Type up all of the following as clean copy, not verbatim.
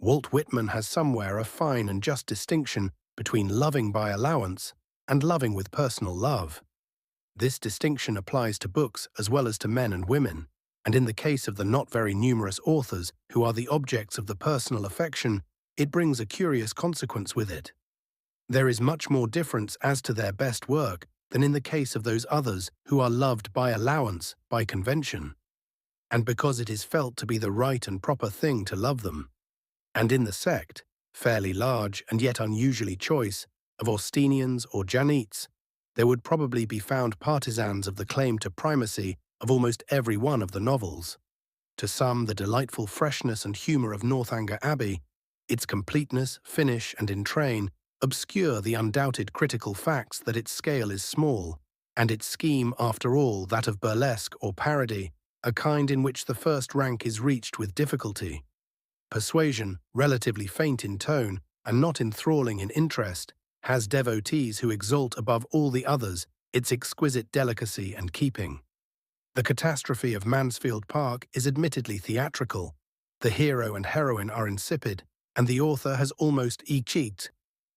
Walt Whitman has somewhere a fine and just distinction between loving by allowance and loving with personal love. This distinction applies to books as well as to men and women, and in the case of the not very numerous authors who are the objects of the personal affection, it brings a curious consequence with it. There is much more difference as to their best work than in the case of those others who are loved by allowance, by convention, and because it is felt to be the right and proper thing to love them. And in the sect, fairly large and yet unusually choice, of Austenians or Jannetes, there would probably be found partisans of the claim to primacy of almost every one of the novels. To some, the delightful freshness and humour of Northanger Abbey, its completeness, finish, and entrain, obscure the undoubted critical facts that its scale is small, and its scheme, after all, that of burlesque or parody, a kind in which the first rank is reached with difficulty. Persuasion, relatively faint in tone and not enthralling in interest, has devotees who exalt above all the others its exquisite delicacy and keeping. The catastrophe of Mansfield Park is admittedly theatrical, the hero and heroine are insipid, and the author has almost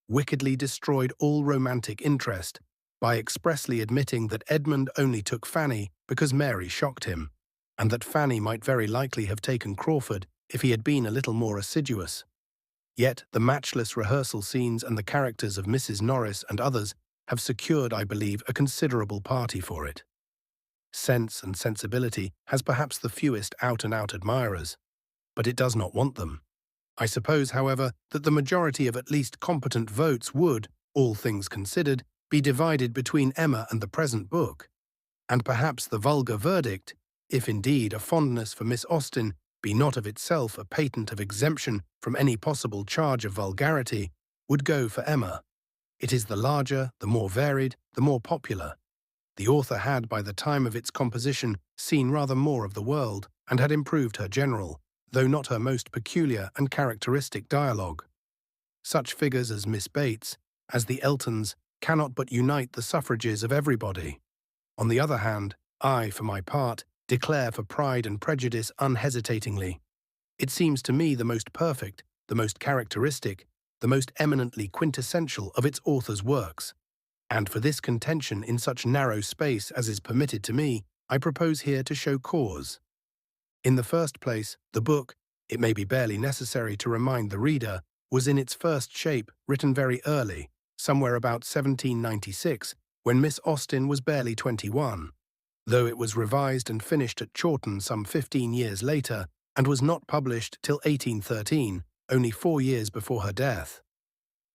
wickedly destroyed all romantic interest by expressly admitting that Edmund only took Fanny because Mary shocked him, and that Fanny might very likely have taken Crawford if he had been a little more assiduous. Yet the matchless rehearsal scenes and the characters of Mrs. Norris and others have secured, I believe, a considerable party for it. Sense and Sensibility has perhaps the fewest out-and-out admirers, but it does not want them. I suppose, however, that the majority of at least competent votes would, all things considered, be divided between Emma and the present book, and perhaps the vulgar verdict, if indeed a fondness for Miss Austen be not of itself a patent of exemption from any possible charge of vulgarity, would go for Emma. It is the larger, the more varied, the more popular. The author had, by the time of its composition, seen rather more of the world, and had improved her general, though not her most peculiar and characteristic dialogue. Such figures as Miss Bates, as the Eltons, cannot but unite the suffrages of everybody. On the other hand, I, for my part, declare for Pride and Prejudice unhesitatingly. It seems to me the most perfect, the most characteristic, the most eminently quintessential of its author's works. And for this contention in such narrow space as is permitted to me, I propose here to show cause. In the first place, the book, it may be barely necessary to remind the reader, was in its first shape written very early, somewhere about 1796, when Miss Austen was barely 21. Though it was revised and finished at Chawton some 15 years later, and was not published till 1813, only 4 years before her death.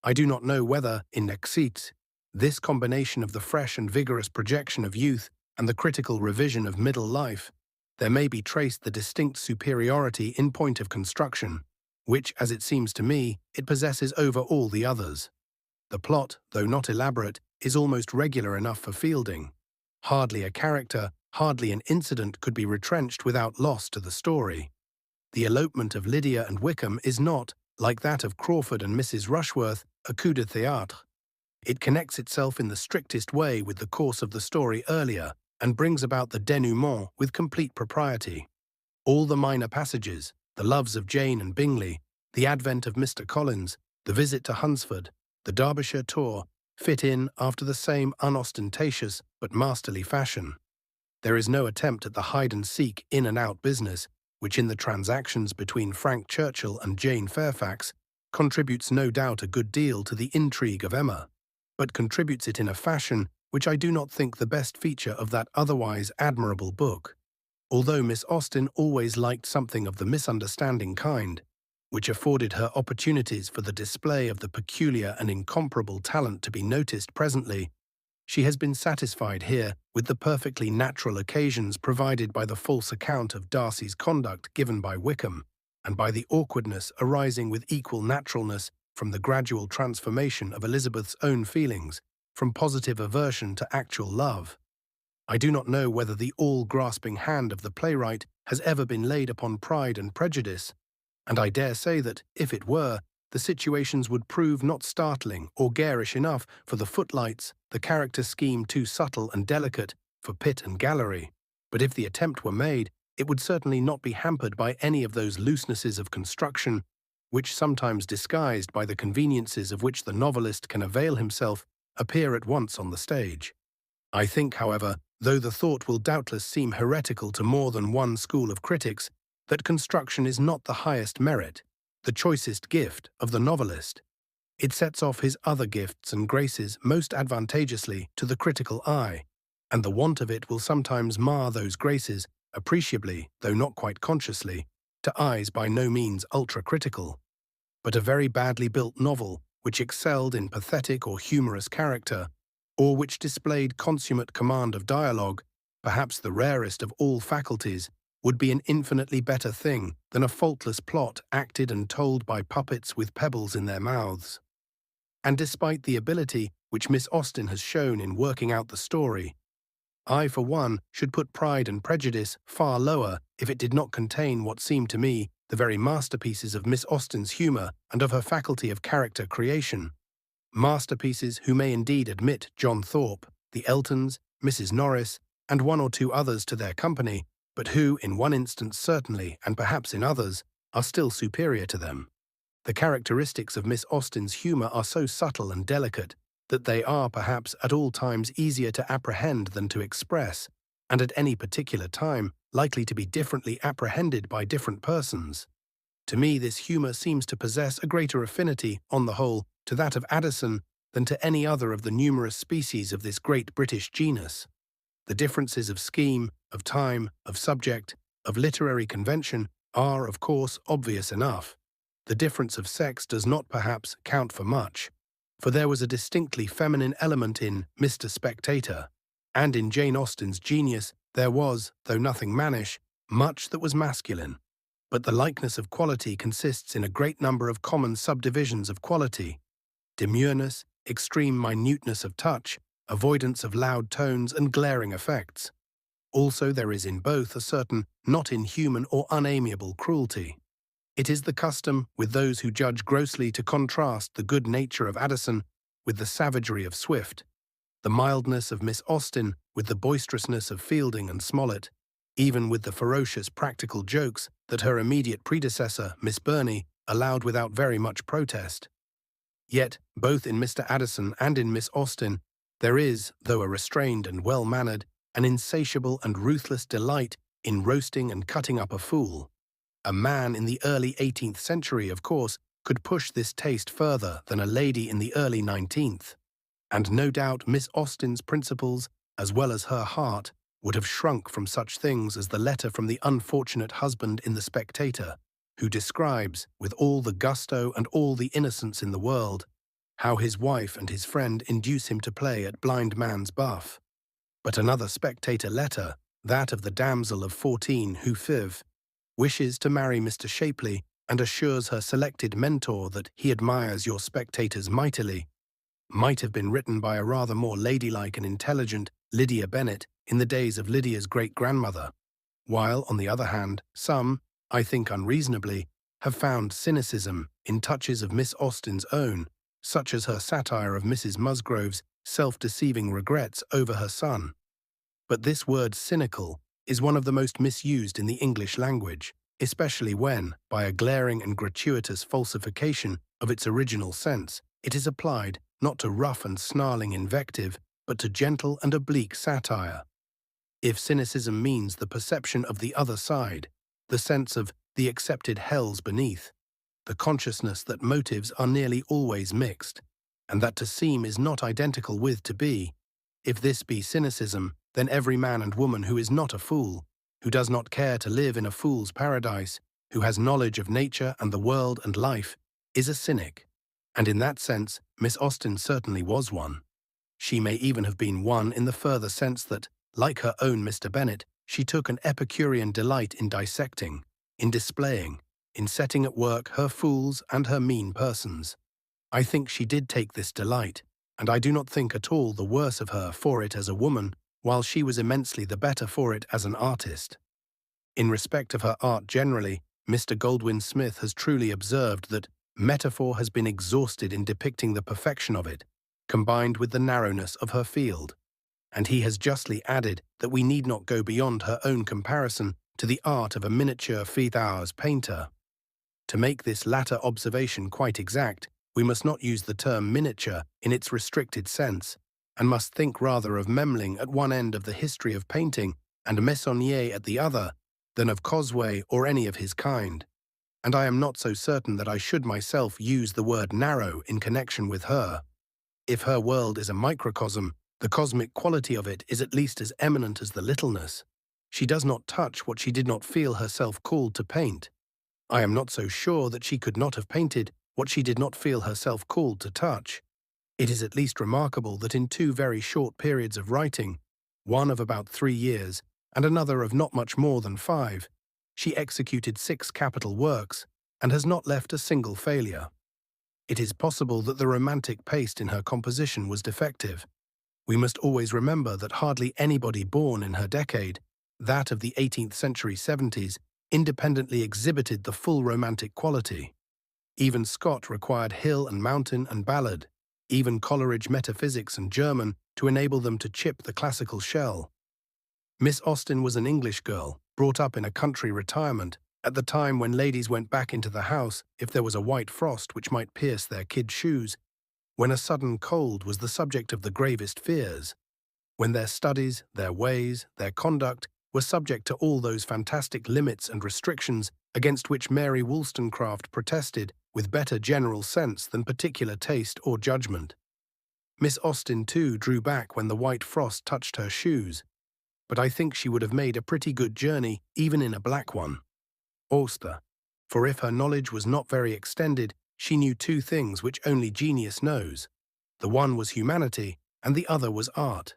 I do not know whether, in Nexit, this combination of the fresh and vigorous projection of youth and the critical revision of middle life, there may be traced the distinct superiority in point of construction, which, as it seems to me, it possesses over all the others. The plot, though not elaborate, is almost regular enough for Fielding. Hardly a character, hardly an incident could be retrenched without loss to the story. The elopement of Lydia and Wickham is not, like that of Crawford and Mrs. Rushworth, a coup de théâtre. It connects itself in the strictest way with the course of the story earlier, and brings about the denouement with complete propriety. All the minor passages, the loves of Jane and Bingley, the advent of Mr. Collins, the visit to Hunsford, the Derbyshire tour, fit in after the same unostentatious but masterly fashion. There is no attempt at the hide-and-seek in-and-out business, which in the transactions between Frank Churchill and Jane Fairfax contributes no doubt a good deal to the intrigue of Emma, but contributes it in a fashion which I do not think the best feature of that otherwise admirable book, although Miss Austen always liked something of the misunderstanding kind, which afforded her opportunities for the display of the peculiar and incomparable talent to be noticed presently. She has been satisfied here with the perfectly natural occasions provided by the false account of Darcy's conduct given by Wickham, and by the awkwardness arising with equal naturalness from the gradual transformation of Elizabeth's own feelings, from positive aversion to actual love. I do not know whether the all-grasping hand of the playwright has ever been laid upon Pride and Prejudice, and I dare say that, if it were, the situations would prove not startling or garish enough for the footlights, the character scheme too subtle and delicate for pit and gallery. But if the attempt were made, it would certainly not be hampered by any of those loosenesses of construction which, sometimes disguised by the conveniences of which the novelist can avail himself, appear at once on the stage. I think, however, though the thought will doubtless seem heretical to more than one school of critics, that construction is not the highest merit, the choicest gift of the novelist. It sets off his other gifts and graces most advantageously to the critical eye, and the want of it will sometimes mar those graces appreciably, though not quite consciously, to eyes by no means ultra-critical. But a very badly built novel, which excelled in pathetic or humorous character, or which displayed consummate command of dialogue, perhaps the rarest of all faculties, would be an infinitely better thing than a faultless plot acted and told by puppets with pebbles in their mouths. And despite the ability which Miss Austen has shown in working out the story, I, for one, should put Pride and Prejudice far lower if it did not contain what seemed to me the very masterpieces of Miss Austen's humour and of her faculty of character creation. Masterpieces who may indeed admit John Thorpe, the Eltons, Mrs. Norris, and one or two others to their company, but who, in one instance certainly, and perhaps in others, are still superior to them. The characteristics of Miss Austen's humour are so subtle and delicate that they are, perhaps, at all times easier to apprehend than to express, and at any particular time likely to be differently apprehended by different persons. To me, this humour seems to possess a greater affinity, on the whole, to that of Addison than to any other of the numerous species of this great British genus. The differences of scheme, of time, of subject, of literary convention are, of course, obvious enough. The difference of sex does not, perhaps, count for much, for there was a distinctly feminine element in Mr. Spectator, and in Jane Austen's genius there was, though nothing mannish, much that was masculine. But the likeness of quality consists in a great number of common subdivisions of quality: demureness, extreme minuteness of touch, avoidance of loud tones and glaring effects. Also there is in both a certain not inhuman or unamiable cruelty. It is the custom with those who judge grossly to contrast the good nature of Addison with the savagery of Swift, the mildness of Miss Austen with the boisterousness of Fielding and Smollett, even with the ferocious practical jokes that her immediate predecessor, Miss Burney, allowed without very much protest. Yet, both in Mr. Addison and in Miss Austen, there is, though a restrained and well-mannered, an insatiable and ruthless delight in roasting and cutting up a fool. A man in the early 18th century, of course, could push this taste further than a lady in the early 19th, and no doubt Miss Austen's principles, as well as her heart, would have shrunk from such things as the letter from the unfortunate husband in The Spectator, who describes, with all the gusto and all the innocence in the world, how his wife and his friend induce him to play at blind man's buff. But another Spectator letter, that of the damsel of 14 who wishes to marry Mr. Shapley and assures her selected mentor that he admires your spectators mightily, might have been written by a rather more ladylike and intelligent Lydia Bennet in the days of Lydia's great-grandmother, while, on the other hand, some, I think unreasonably, have found cynicism in touches of Miss Austen's own, such as her satire of Mrs. Musgrove's self-deceiving regrets over her son. But this word cynical is one of the most misused in the English language, especially when, by a glaring and gratuitous falsification of its original sense, it is applied not to rough and snarling invective, but to gentle and oblique satire. If cynicism means the perception of the other side, the sense of the accepted hells beneath, the consciousness that motives are nearly always mixed, and that to seem is not identical with to be, if this be cynicism, then every man and woman who is not a fool, who does not care to live in a fool's paradise, who has knowledge of nature and the world and life, is a cynic. And in that sense, Miss Austen certainly was one. She may even have been one in the further sense that, like her own Mr. Bennet, she took an Epicurean delight in dissecting, in displaying, in setting at work her fools and her mean persons. I think she did take this delight, and I do not think at all the worse of her for it as a woman, while she was immensely the better for it as an artist. In respect of her art generally, Mr. Goldwin Smith has truly observed that metaphor has been exhausted in depicting the perfection of it, combined with the narrowness of her field, and he has justly added that we need not go beyond her own comparison to the art of a miniature read-alouds painter. To make this latter observation quite exact, we must not use the term miniature in its restricted sense, and must think rather of Memling at one end of the history of painting and Meissonier at the other, than of Cosway or any of his kind. And I am not so certain that I should myself use the word narrow in connection with her. If her world is a microcosm, the cosmic quality of it is at least as eminent as the littleness. She does not touch what she did not feel herself called to paint. I am not so sure that she could not have painted what she did not feel herself called to touch. It is at least remarkable that in two very short periods of writing, one of about 3 years and another of not much more than 5, she executed 6 capital works and has not left a single failure. It is possible that the romantic paste in her composition was defective. We must always remember that hardly anybody born in her decade, that of the 18th century 70s, independently exhibited the full romantic quality. Even Scott required hill and mountain and ballad, even Coleridge metaphysics and German to enable them to chip the classical shell. Miss Austen was an English girl, brought up in a country retirement, at the time when ladies went back into the house if there was a white frost which might pierce their kid shoes, when a sudden cold was the subject of the gravest fears, when their studies, their ways, their conduct were subject to all those fantastic limits and restrictions against which Mary Wollstonecraft protested with better general sense than particular taste or judgment. Miss Austen, too, drew back when the white frost touched her shoes, but I think she would have made a pretty good journey even in a black one. Austen, for if her knowledge was not very extended, she knew 2 things which only genius knows. The one was humanity, and the other was art.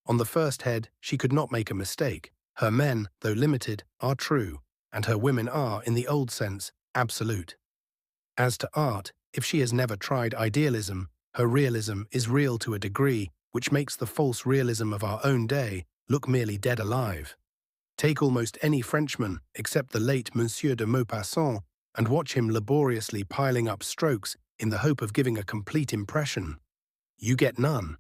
On the first head, she could not make a mistake. Her men, though limited, are true, and her women are, in the old sense, absolute. As to art, if she has never tried idealism, her realism is real to a degree which makes the false realism of our own day look merely dead alive. Take almost any Frenchman, except the late Monsieur de Maupassant, and watch him laboriously piling up strokes in the hope of giving a complete impression. You get none.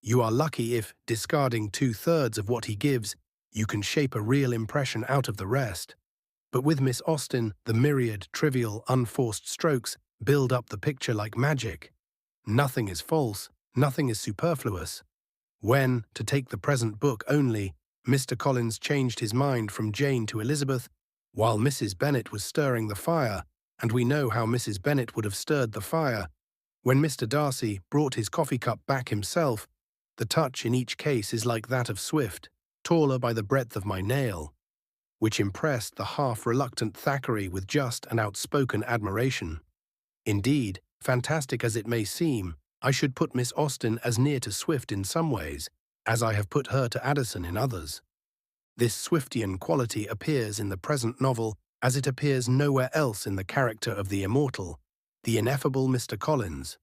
You are lucky if, discarding 2/3 of what he gives, you can shape a real impression out of the rest. But with Miss Austen, the myriad, trivial, unforced strokes build up the picture like magic. Nothing is false, nothing is superfluous. When, to take the present book only, Mr. Collins changed his mind from Jane to Elizabeth, while Mrs. Bennet was stirring the fire, and we know how Mrs. Bennet would have stirred the fire, when Mr. Darcy brought his coffee cup back himself, the touch in each case is like that of Swift, taller by the breadth of my nail, which impressed the half-reluctant Thackeray with just and outspoken admiration. Indeed, fantastic as it may seem, I should put Miss Austen as near to Swift in some ways, as I have put her to Addison in others. This Swiftian quality appears in the present novel as it appears nowhere else in the character of the immortal, the ineffable Mr. Collins.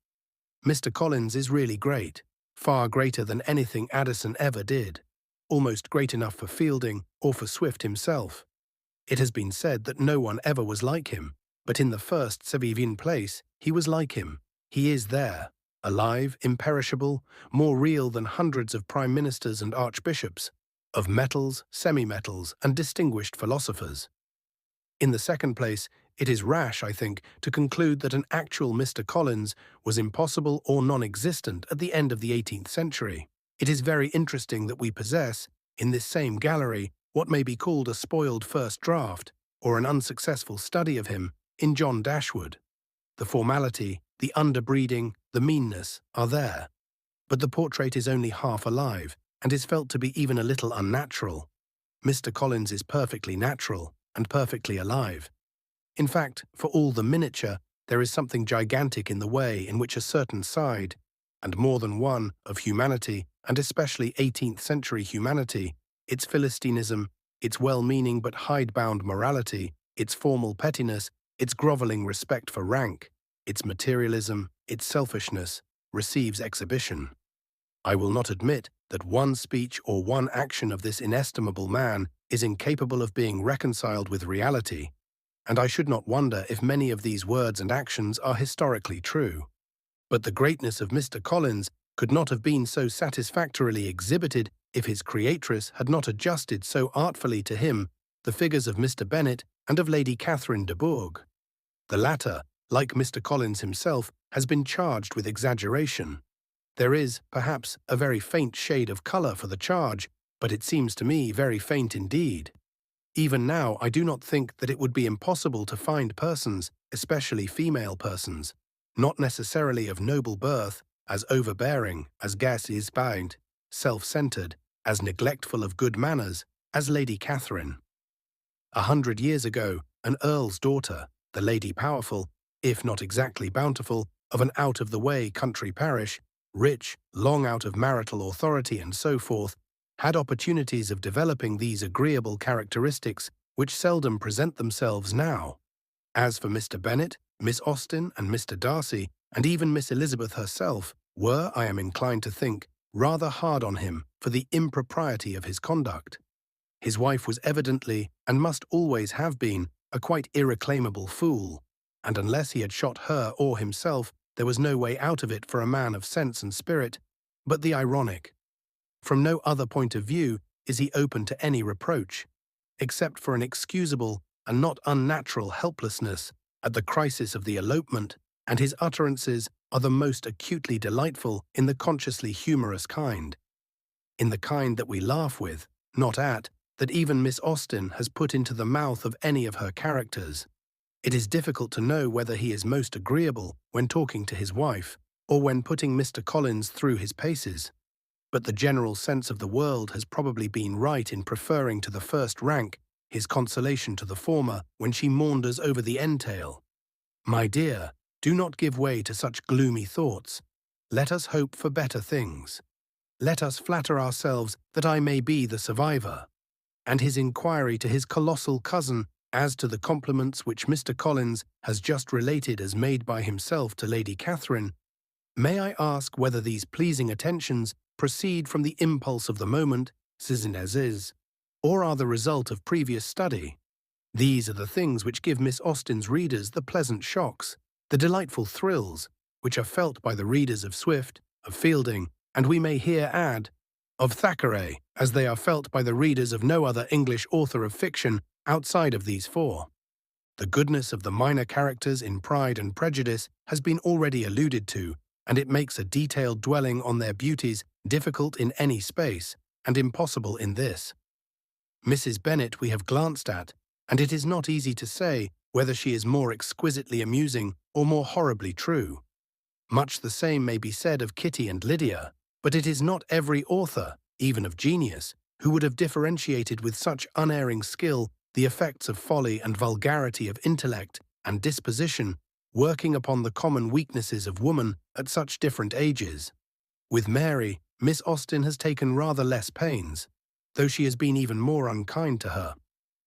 Mr. Collins is really great, far greater than anything Addison ever did, almost great enough for Fielding or for Swift himself. It has been said that no one ever was like him, but in the first Sevivien place he was like him. He is there, alive, imperishable, more real than hundreds of prime ministers and archbishops, of metals, semi-metals, and distinguished philosophers. In the second place, it is rash, I think, to conclude that an actual Mr. Collins was impossible or non-existent at the end of the 18th century. It is very interesting that we possess, in this same gallery, what may be called a spoiled first draft, or an unsuccessful study of him, in John Dashwood. The formality, the underbreeding, the meanness are there. But the portrait is only half alive, and is felt to be even a little unnatural. Mr. Collins is perfectly natural, and perfectly alive. In fact, for all the miniature, there is something gigantic in the way in which a certain side, and more than one, of humanity, and especially 18th century humanity, its Philistinism, its well-meaning but hidebound morality, its formal pettiness, its grovelling respect for rank, its materialism, its selfishness, receives exhibition. I will not admit that one speech or one action of this inestimable man is incapable of being reconciled with reality, and I should not wonder if many of these words and actions are historically true. But the greatness of Mr. Collins could not have been so satisfactorily exhibited if his creatress had not adjusted so artfully to him the figures of Mr. Bennet and of Lady Catherine de Bourgh. The latter, like Mr. Collins himself, has been charged with exaggeration. There is, perhaps, a very faint shade of colour for the charge, but it seems to me very faint indeed. Even now, I do not think that it would be impossible to find persons, especially female persons, not necessarily of noble birth, as overbearing, as gaslisped, self-centred, as neglectful of good manners, as Lady Catherine. 100 years ago, an earl's daughter, the Lady Powerful, if not exactly bountiful, of an out-of-the-way country parish, rich, long out of marital authority and so forth, had opportunities of developing these agreeable characteristics which seldom present themselves now. As for Mr. Bennet, Miss Austen and Mr. Darcy, and even Miss Elizabeth herself, were, I am inclined to think, rather hard on him for the impropriety of his conduct. His wife was evidently, and must always have been, a quite irreclaimable fool, and unless he had shot her or himself, there was no way out of it for a man of sense and spirit, but the ironic. From no other point of view is he open to any reproach, except for an excusable and not unnatural helplessness at the crisis of the elopement, and his utterances are the most acutely delightful in the consciously humorous kind. In the kind that we laugh with, not at, that even Miss Austen has put into the mouth of any of her characters. It is difficult to know whether he is most agreeable when talking to his wife, or when putting Mr. Collins through his paces. But the general sense of the world has probably been right in preferring to the first rank his consolation to the former when she maunders over the entail. My dear, do not give way to such gloomy thoughts. Let us hope for better things. Let us flatter ourselves that I may be the survivor. And his inquiry to his colossal cousin as to the compliments which Mr. Collins has just related as made by himself to Lady Catherine, may I ask whether these pleasing attentions proceed from the impulse of the moment, or are the result of previous study? These are the things which give Miss Austen's readers the pleasant shocks, the delightful thrills, which are felt by the readers of Swift, of Fielding, and we may here add, of Thackeray, as they are felt by the readers of no other English author of fiction outside of these four. The goodness of the minor characters in Pride and Prejudice has been already alluded to, and it makes a detailed dwelling on their beauties difficult in any space, and impossible in this. Mrs. Bennet we have glanced at, and it is not easy to say whether she is more exquisitely amusing or more horribly true. Much the same may be said of Kitty and Lydia, but it is not every author, even of genius, who would have differentiated with such unerring skill the effects of folly and vulgarity of intellect and disposition working upon the common weaknesses of woman at such different ages. With Mary, Miss Austen has taken rather less pains, though she has been even more unkind to her,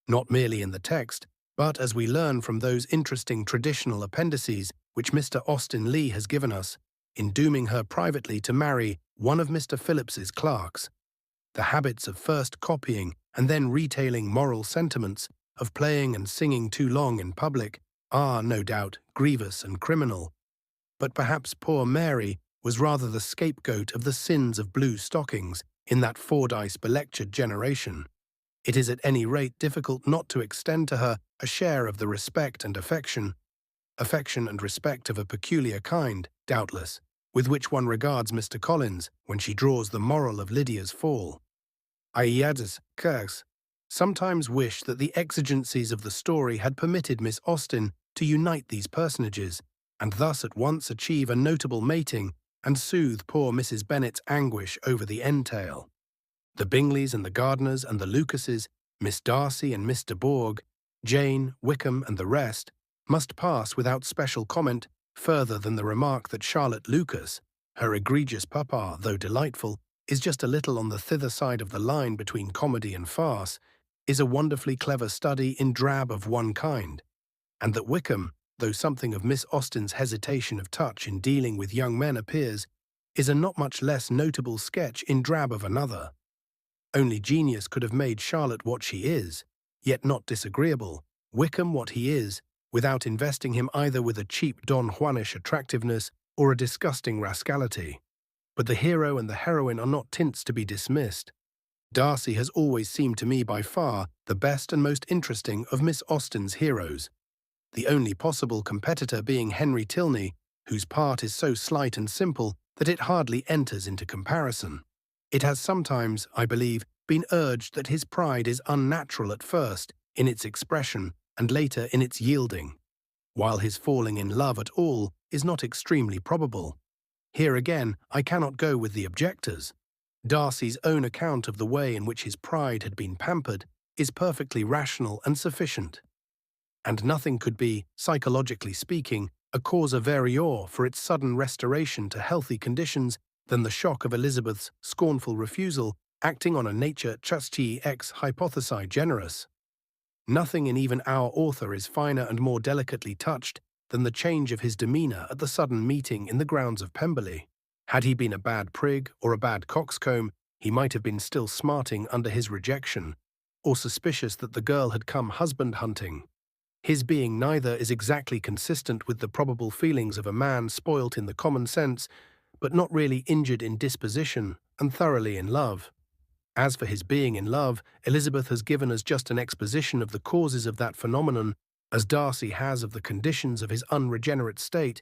not merely in the text, but as we learn from those interesting traditional appendices which Mr. Austen Leigh has given us, in dooming her privately to marry one of Mr. Phillips's clerks. The habits of first copying and then retailing moral sentiments, of playing and singing too long in public, are, no doubt, grievous and criminal. But perhaps poor Mary was rather the scapegoat of the sins of blue stockings in that Fordyce-belectured generation. It is at any rate difficult not to extend to her a share of the respect and affection and respect of a peculiar kind, doubtless, with which one regards Mr. Collins when she draws the moral of Lydia's fall. I sometimes wish that the exigencies of the story had permitted Miss Austen to unite these personages, and thus at once achieve a notable mating and soothe poor Mrs. Bennet's anguish over the entail. The Bingleys and the Gardiners and the Lucases, Miss Darcy and Miss de Bourgh, Jane, Wickham and the rest, must pass without special comment further than the remark that Charlotte Lucas, her egregious papa, though delightful, is just a little on the thither side of the line between comedy and farce, is a wonderfully clever study in drab of one kind, and that Wickham, though something of Miss Austen's hesitation of touch in dealing with young men appears, is a not much less notable sketch in drab of another. Only genius could have made Charlotte what she is, yet not disagreeable, Wickham what he is, without investing him either with a cheap Don Juanish attractiveness or a disgusting rascality. But the hero and the heroine are not tints to be dismissed. Darcy has always seemed to me by far the best and most interesting of Miss Austen's heroes. the only possible competitor being Henry Tilney, whose part is so slight and simple that it hardly enters into comparison. It has sometimes, I believe, been urged that his pride is unnatural at first in its expression and later in its yielding, while his falling in love at all is not extremely probable. Here again, I cannot go with the objectors. Darcy's own account of the way in which his pride had been pampered is perfectly rational and sufficient. And nothing could be, psychologically speaking, a causa verior for its sudden restoration to healthy conditions than the shock of Elizabeth's scornful refusal acting on a nature chusci ex hypothesi generis. Nothing in even our author is finer and more delicately touched than the change of his demeanour at the sudden meeting in the grounds of Pemberley. Had he been a bad prig or a bad coxcomb, he might have been still smarting under his rejection, or suspicious that the girl had come husband-hunting. His being neither is exactly consistent with the probable feelings of a man spoilt in the common sense, but not really injured in disposition and thoroughly in love. As for his being in love, Elizabeth has given us just an exposition of the causes of that phenomenon, as Darcy has of the conditions of his unregenerate state,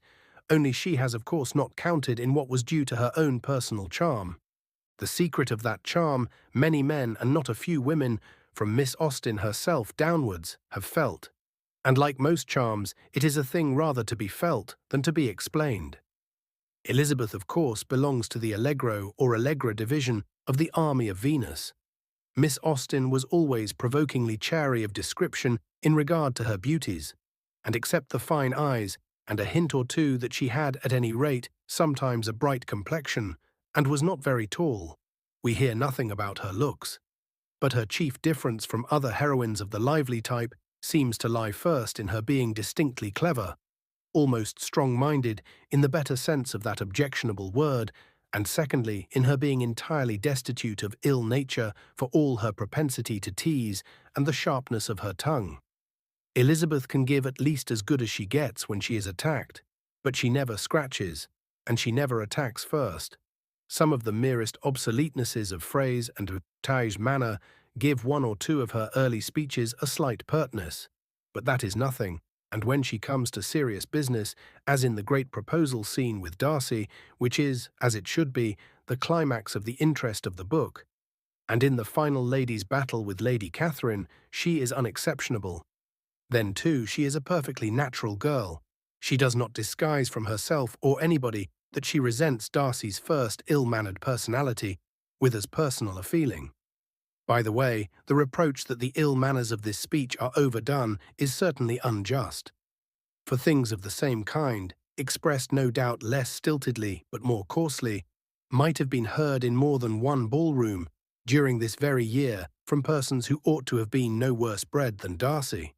only she has of course not counted in what was due to her own personal charm. The secret of that charm many men and not a few women, from Miss Austen herself downwards, have felt. And like most charms, it is a thing rather to be felt than to be explained. Elizabeth, of course, belongs to the Allegro or Allegra division of the army of Venus. Miss Austen was always provokingly chary of description in regard to her beauties, and except the fine eyes and a hint or two that she had, at any rate, sometimes a bright complexion, and was not very tall, we hear nothing about her looks. But her chief difference from other heroines of the lively type seems to lie first in her being distinctly clever, almost strong-minded in the better sense of that objectionable word, and secondly in her being entirely destitute of ill nature for all her propensity to tease and the sharpness of her tongue. Elizabeth can give at least as good as she gets when she is attacked, but she never scratches, and she never attacks first. Some of the merest obsoletenesses of phrase andtage manner give one or two of her early speeches a slight pertness, but that is nothing, and when she comes to serious business, as in the great proposal scene with Darcy, which is, as it should be, the climax of the interest of the book, and in the final lady's battle with Lady Catherine, she is unexceptionable. Then, too, she is a perfectly natural girl. She does not disguise from herself or anybody that she resents Darcy's first ill-mannered personality with as personal a feeling. By the way, the reproach that the ill manners of this speech are overdone is certainly unjust. For things of the same kind, expressed no doubt less stiltedly but more coarsely, might have been heard in more than one ballroom during this very year from persons who ought to have been no worse bred than Darcy.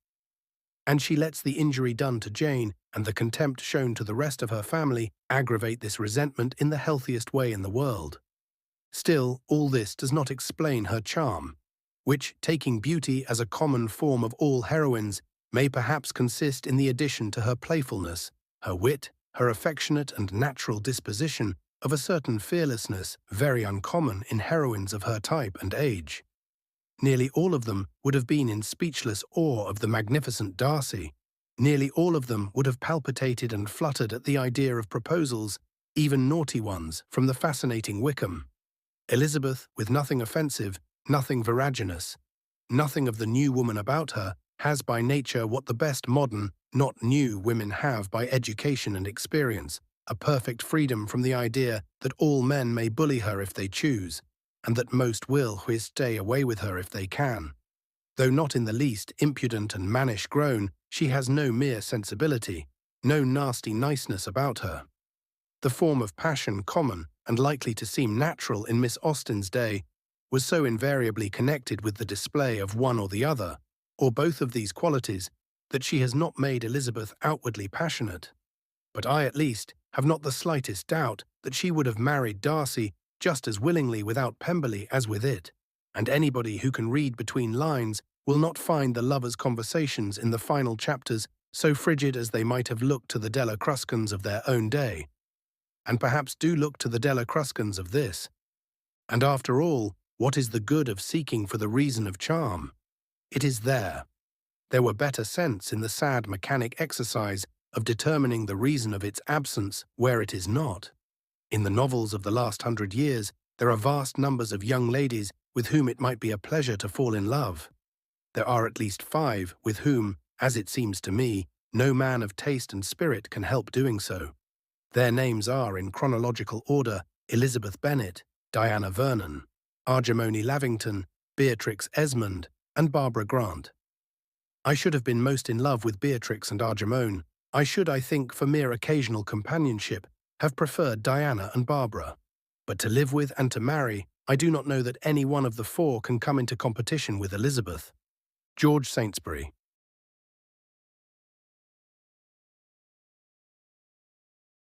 And she lets the injury done to Jane and the contempt shown to the rest of her family aggravate this resentment in the healthiest way in the world. Still, all this does not explain her charm, which, taking beauty as a common form of all heroines, may perhaps consist in the addition to her playfulness, her wit, her affectionate and natural disposition, of a certain fearlessness very uncommon in heroines of her type and age. Nearly all of them would have been in speechless awe of the magnificent Darcy. Nearly all of them would have palpitated and fluttered at the idea of proposals, even naughty ones, from the fascinating Wickham. Elizabeth, with nothing offensive, nothing veraginous, nothing of the new woman about her, has by nature what the best modern, not new, women have by education and experience, a perfect freedom from the idea that all men may bully her if they choose, and that most will stay away with her if they can. Though not in the least impudent and mannish grown, she has no mere sensibility, no nasty niceness about her. The form of passion common and likely to seem natural in Miss Austen's day was so invariably connected with the display of one or the other, or both of these qualities, that she has not made Elizabeth outwardly passionate. But I, at least, have not the slightest doubt that she would have married Darcy just as willingly without Pemberley as with it, and anybody who can read between lines will not find the lovers' conversations in the final chapters so frigid as they might have looked to the Della Cruscans of their own day, and perhaps do look to the Della Cruscans of this. And after all, what is the good of seeking for the reason of charm? It is there. There were better sense in the sad mechanic exercise of determining the reason of its absence where it is not. In the novels of the last 100 years, there are vast numbers of young ladies with whom it might be a pleasure to fall in love. There are at least 5 with whom, as it seems to me, no man of taste and spirit can help doing so. Their names are, in chronological order, Elizabeth Bennet, Diana Vernon, Arjemone Lavington, Beatrix Esmond, and Barbara Grant. I should have been most in love with Beatrix and Arjemone. I should, I think, for mere occasional companionship, have preferred Diana and Barbara. But to live with and to marry, I do not know that any one of the 4 can come into competition with Elizabeth. George Saintsbury.